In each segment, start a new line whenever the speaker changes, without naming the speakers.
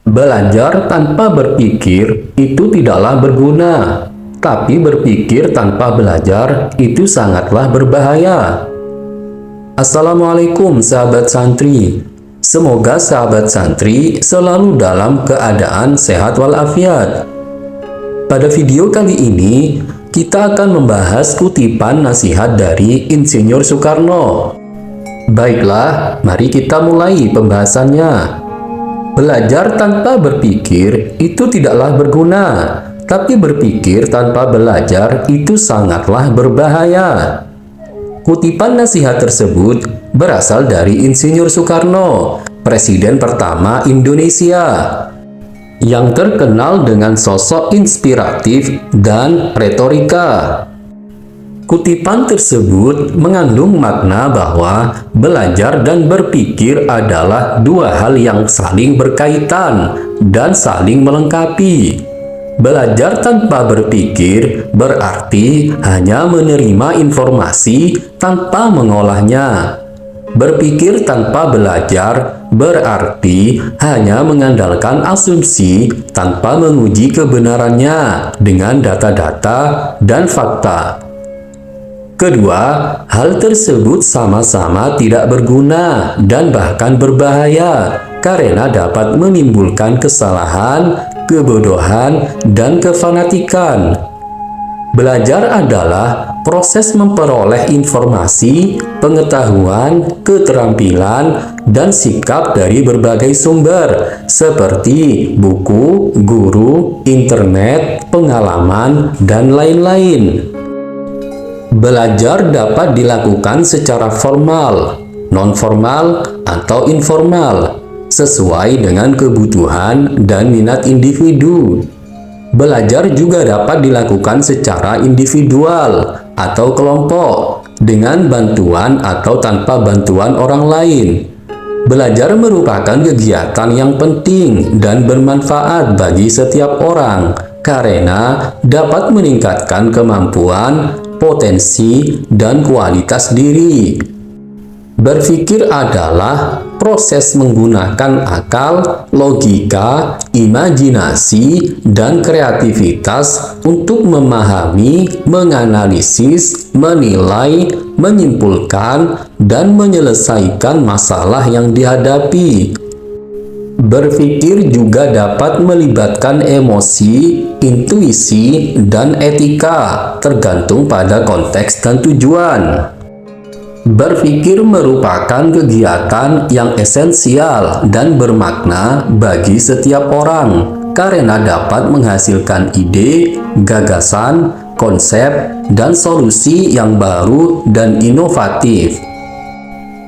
Belajar tanpa berpikir itu tidaklah berguna, tapi berpikir tanpa belajar itu sangatlah berbahaya. Assalamualaikum sahabat santri. Semoga sahabat santri selalu dalam keadaan sehat walafiat. Pada video kali ini, kita akan membahas kutipan nasihat dari Insinyur Soekarno. Baiklah, mari kita mulai pembahasannya. Belajar tanpa berpikir itu tidaklah berguna, tapi berpikir tanpa belajar itu sangatlah berbahaya. Kutipan nasihat tersebut berasal dari Insinyur Soekarno, Presiden pertama Indonesia, yang terkenal dengan sosok inspiratif dan retorika. Kutipan tersebut mengandung makna bahwa belajar dan berpikir adalah dua hal yang saling berkaitan dan saling melengkapi. Belajar tanpa berpikir berarti hanya menerima informasi tanpa mengolahnya. Berpikir tanpa belajar berarti hanya mengandalkan asumsi tanpa menguji kebenarannya dengan data-data dan fakta. Kedua, hal tersebut sama-sama tidak berguna dan bahkan berbahaya karena dapat menimbulkan kesalahan, kebodohan, dan kefanatikan. Belajar adalah proses memperoleh informasi, pengetahuan, keterampilan, dan sikap dari berbagai sumber seperti buku, guru, internet, pengalaman, dan lain-lain. Belajar dapat dilakukan secara formal, non-formal, atau informal, sesuai dengan kebutuhan dan minat individu. Belajar juga dapat dilakukan secara individual atau kelompok, dengan bantuan atau tanpa bantuan orang lain. Belajar merupakan kegiatan yang penting dan bermanfaat bagi setiap orang, karena dapat meningkatkan kemampuan, potensi, dan kualitas diri. Berpikir adalah proses menggunakan akal, logika, imajinasi, dan kreativitas untuk memahami, menganalisis, menilai, menyimpulkan, dan menyelesaikan masalah yang dihadapi. Berpikir juga dapat melibatkan emosi, intuisi, dan etika, tergantung pada konteks dan tujuan. Berpikir merupakan kegiatan yang esensial dan bermakna bagi setiap orang, karena dapat menghasilkan ide, gagasan, konsep, dan solusi yang baru dan inovatif.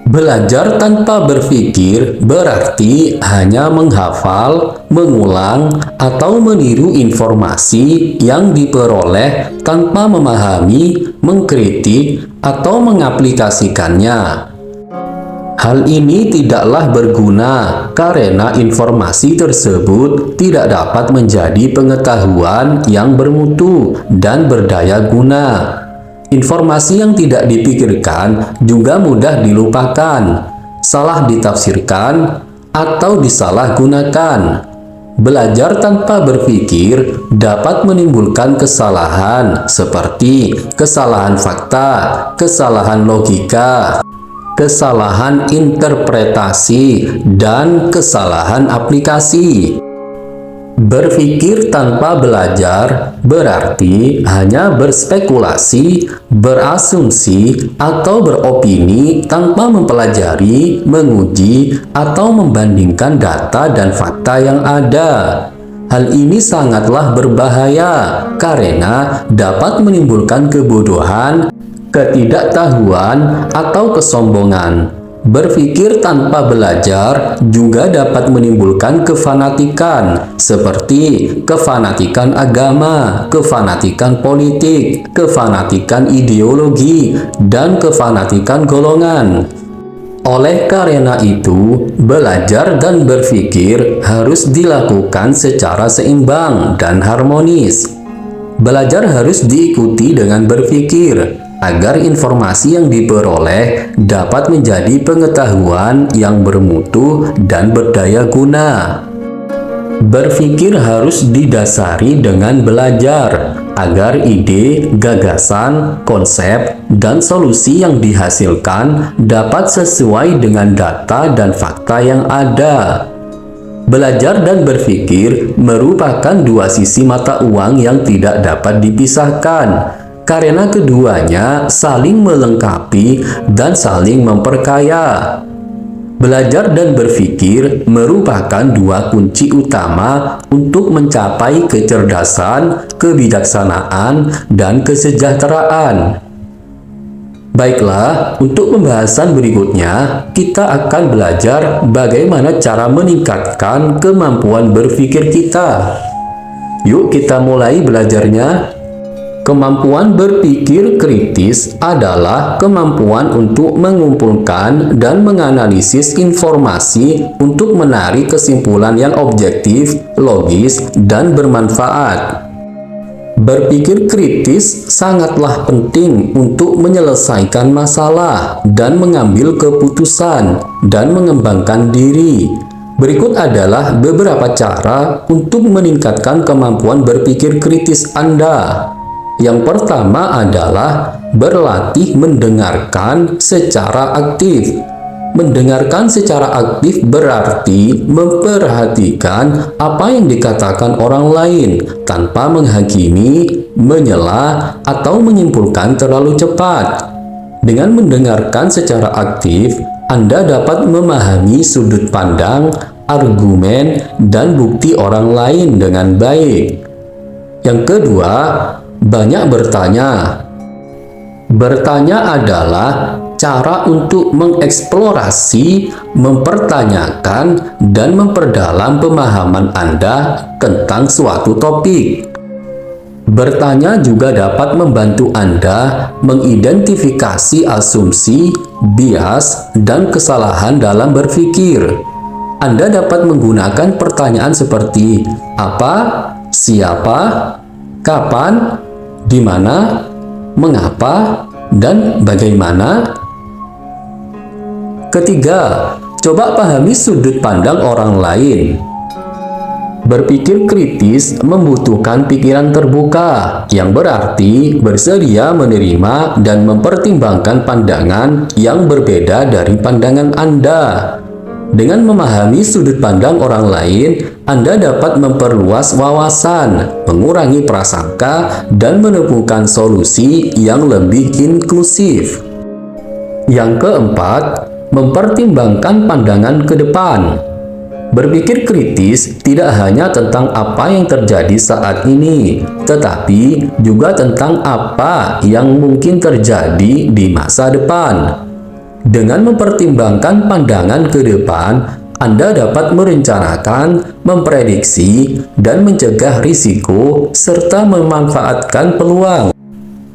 Belajar tanpa berpikir berarti hanya menghafal, mengulang, atau meniru informasi yang diperoleh tanpa memahami, mengkritik, atau mengaplikasikannya. Hal ini tidaklah berguna karena informasi tersebut tidak dapat menjadi pengetahuan yang bermutu dan berdaya guna. Informasi yang tidak dipikirkan juga mudah dilupakan, salah ditafsirkan, atau disalahgunakan. Belajar tanpa berpikir dapat menimbulkan kesalahan seperti kesalahan fakta, kesalahan logika, kesalahan interpretasi, dan kesalahan aplikasi. Berpikir tanpa belajar berarti hanya berspekulasi, berasumsi, atau beropini tanpa mempelajari, menguji, atau membandingkan data dan fakta yang ada. Hal ini sangatlah berbahaya karena dapat menimbulkan kebodohan, ketidaktahuan, atau kesombongan. Berpikir tanpa belajar juga dapat menimbulkan kefanatikan, seperti kefanatikan agama, kefanatikan politik, kefanatikan ideologi, dan kefanatikan golongan. Oleh karena itu, belajar dan berpikir harus dilakukan secara seimbang dan harmonis. Belajar harus diikuti dengan berpikir, agar informasi yang diperoleh dapat menjadi pengetahuan yang bermutu dan berdaya guna. Berpikir harus didasari dengan belajar agar ide, gagasan, konsep, dan solusi yang dihasilkan dapat sesuai dengan data dan fakta yang ada. Belajar dan berpikir merupakan dua sisi mata uang yang tidak dapat dipisahkan, karena keduanya saling melengkapi dan saling memperkaya. Belajar dan berpikir merupakan dua kunci utama untuk mencapai kecerdasan, kebijaksanaan, dan kesejahteraan. Baiklah, untuk pembahasan berikutnya, kita akan belajar bagaimana cara meningkatkan kemampuan berpikir kita. Yuk kita mulai belajarnya. Kemampuan berpikir kritis adalah kemampuan untuk mengumpulkan dan menganalisis informasi untuk menarik kesimpulan yang objektif, logis, dan bermanfaat. Berpikir kritis sangatlah penting untuk menyelesaikan masalah dan mengambil keputusan dan mengembangkan diri. Berikut adalah beberapa cara untuk meningkatkan kemampuan berpikir kritis Anda. Yang pertama adalah berlatih mendengarkan secara aktif. Mendengarkan secara aktif berarti memperhatikan apa yang dikatakan orang lain tanpa menghakimi, menyela, atau menyimpulkan terlalu cepat. Dengan mendengarkan secara aktif, Anda dapat memahami sudut pandang, argumen, dan bukti orang lain dengan baik. Yang kedua, banyak bertanya. Bertanya adalah cara untuk mengeksplorasi, mempertanyakan, dan memperdalam pemahaman Anda tentang suatu topik. Bertanya juga dapat membantu Anda mengidentifikasi asumsi, bias, dan kesalahan dalam berpikir. Anda dapat menggunakan pertanyaan seperti apa, siapa, kapan, di mana, mengapa, dan bagaimana. Ketiga, coba pahami sudut pandang orang lain. Berpikir kritis membutuhkan pikiran terbuka, yang berarti bersedia menerima dan mempertimbangkan pandangan yang berbeda dari pandangan Anda. Dengan memahami sudut pandang orang lain, Anda dapat memperluas wawasan, mengurangi prasangka, dan menemukan solusi yang lebih inklusif. Yang keempat, mempertimbangkan pandangan ke depan. Berpikir kritis tidak hanya tentang apa yang terjadi saat ini, tetapi juga tentang apa yang mungkin terjadi di masa depan. Dengan mempertimbangkan pandangan ke depan, Anda dapat merencanakan, memprediksi, dan mencegah risiko, serta memanfaatkan peluang.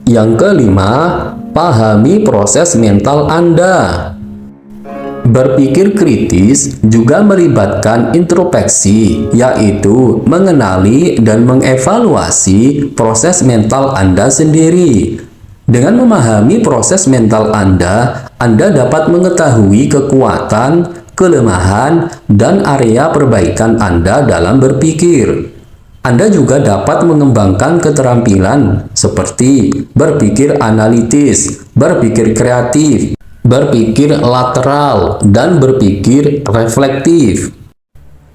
Yang kelima, pahami proses mental Anda. Berpikir kritis juga melibatkan introspeksi, yaitu mengenali dan mengevaluasi proses mental Anda sendiri. Dengan memahami proses mental Anda dapat mengetahui kekuatan, kelemahan, dan area perbaikan Anda dalam berpikir. Anda juga dapat mengembangkan keterampilan seperti berpikir analitis, berpikir kreatif, berpikir lateral, dan berpikir reflektif.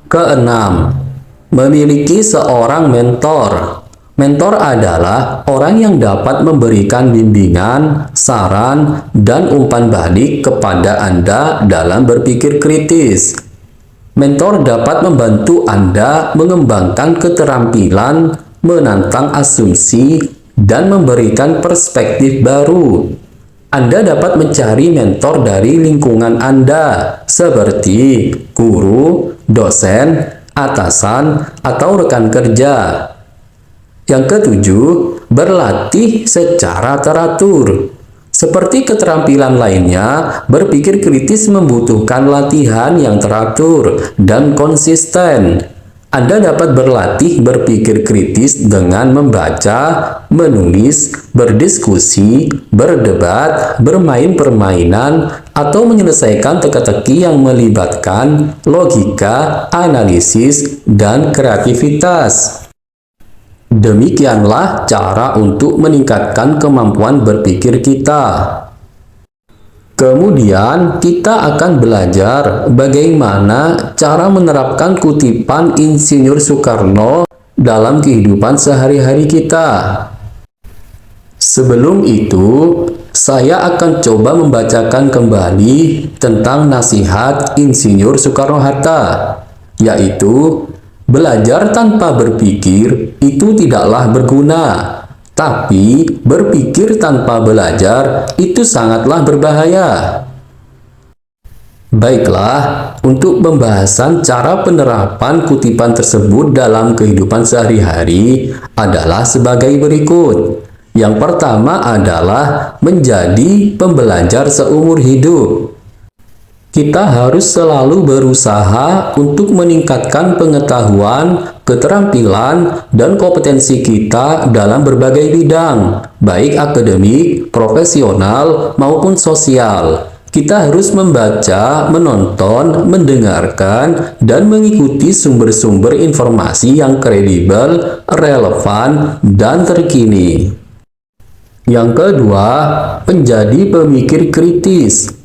Keenam, memiliki seorang mentor. Mentor adalah orang yang dapat memberikan bimbingan, saran, dan umpan balik kepada Anda dalam berpikir kritis. Mentor dapat membantu Anda mengembangkan keterampilan, menantang asumsi, dan memberikan perspektif baru. Anda dapat mencari mentor dari lingkungan Anda, seperti guru, dosen, atasan, atau rekan kerja. Yang ketujuh, berlatih secara teratur. Seperti keterampilan lainnya, berpikir kritis membutuhkan latihan yang teratur dan konsisten. Anda dapat berlatih berpikir kritis dengan membaca, menulis, berdiskusi, berdebat, bermain permainan, atau menyelesaikan teka-teki yang melibatkan logika, analisis, dan kreativitas. Demikianlah cara untuk meningkatkan kemampuan berpikir kita. Kemudian kita akan belajar bagaimana cara menerapkan kutipan Insinyur Soekarno dalam kehidupan sehari-hari kita. Sebelum itu, saya akan coba membacakan kembali tentang nasihat Insinyur Soekarno-Hatta, yaitu belajar tanpa berpikir itu tidaklah berguna. Tapi, berpikir tanpa belajar itu sangatlah berbahaya. Baiklah, untuk pembahasan cara penerapan kutipan tersebut dalam kehidupan sehari-hari adalah sebagai berikut. Yang pertama adalah menjadi pembelajar seumur hidup. Kita harus selalu berusaha untuk meningkatkan pengetahuan, keterampilan, dan kompetensi kita dalam berbagai bidang, baik akademik, profesional, maupun sosial. Kita harus membaca, menonton, mendengarkan, dan mengikuti sumber-sumber informasi yang kredibel, relevan, dan terkini. Yang kedua, menjadi pemikir kritis.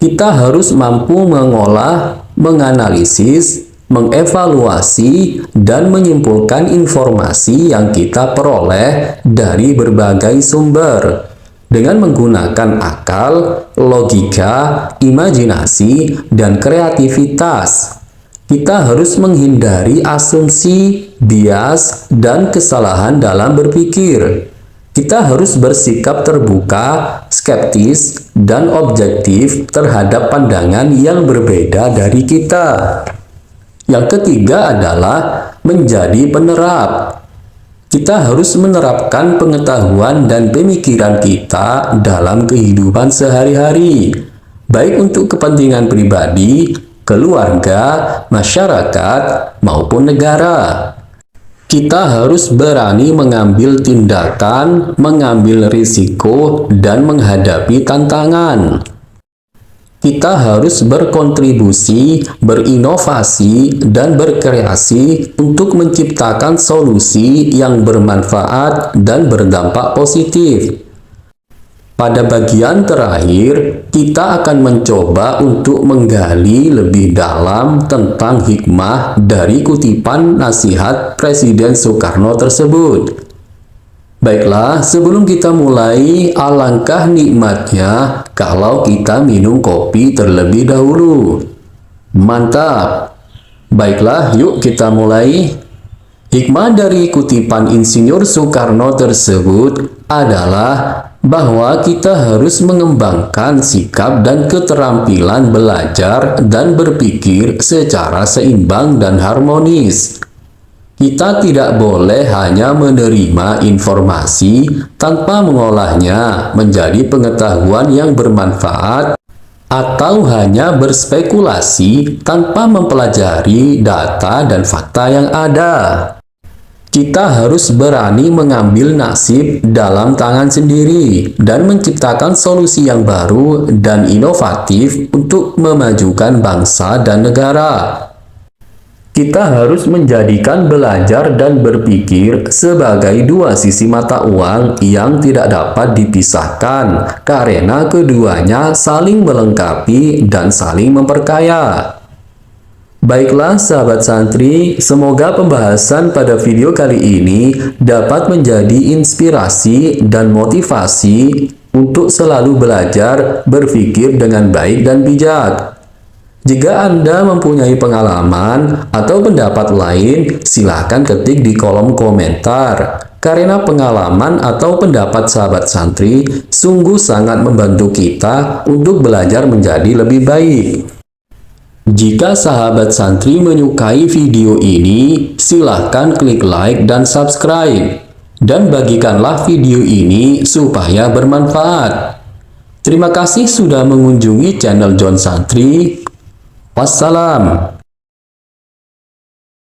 Kita harus mampu mengolah, menganalisis, mengevaluasi, dan menyimpulkan informasi yang kita peroleh dari berbagai sumber dengan menggunakan akal, logika, imajinasi, dan kreativitas. Kita harus menghindari asumsi, bias, dan kesalahan dalam berpikir. Kita harus bersikap terbuka, skeptis, dan objektif terhadap pandangan yang berbeda dari kita. Yang ketiga adalah menjadi penerap. Kita harus menerapkan pengetahuan dan pemikiran kita dalam kehidupan sehari-hari, baik untuk kepentingan pribadi, keluarga, masyarakat, maupun negara. Kita harus berani mengambil tindakan, mengambil risiko, dan menghadapi tantangan. Kita harus berkontribusi, berinovasi, dan berkreasi untuk menciptakan solusi yang bermanfaat dan berdampak positif. Pada bagian terakhir, kita akan mencoba untuk menggali lebih dalam tentang hikmah dari kutipan nasihat Presiden Soekarno tersebut. Baiklah, sebelum kita mulai, alangkah nikmatnya kalau kita minum kopi terlebih dahulu. Mantap! Baiklah, yuk kita mulai. Hikmah dari kutipan Insinyur Soekarno tersebut adalah bahwa kita harus mengembangkan sikap dan keterampilan belajar dan berpikir secara seimbang dan harmonis. Kita tidak boleh hanya menerima informasi tanpa mengolahnya menjadi pengetahuan yang bermanfaat atau hanya berspekulasi tanpa mempelajari data dan fakta yang ada. Kita harus berani mengambil nasib dalam tangan sendiri dan menciptakan solusi yang baru dan inovatif untuk memajukan bangsa dan negara. Kita harus menjadikan belajar dan berpikir sebagai dua sisi mata uang yang tidak dapat dipisahkan karena keduanya saling melengkapi dan saling memperkaya. Baiklah sahabat santri, semoga pembahasan pada video kali ini dapat menjadi inspirasi dan motivasi untuk selalu belajar berpikir dengan baik dan bijak. Jika Anda mempunyai pengalaman atau pendapat lain, silakan ketik di kolom komentar. Karena pengalaman atau pendapat sahabat santri sungguh sangat membantu kita untuk belajar menjadi lebih baik. Jika sahabat santri menyukai video ini, silahkan klik like dan subscribe. Dan bagikanlah video ini supaya bermanfaat. Terima kasih sudah mengunjungi channel John Santri. Wassalam.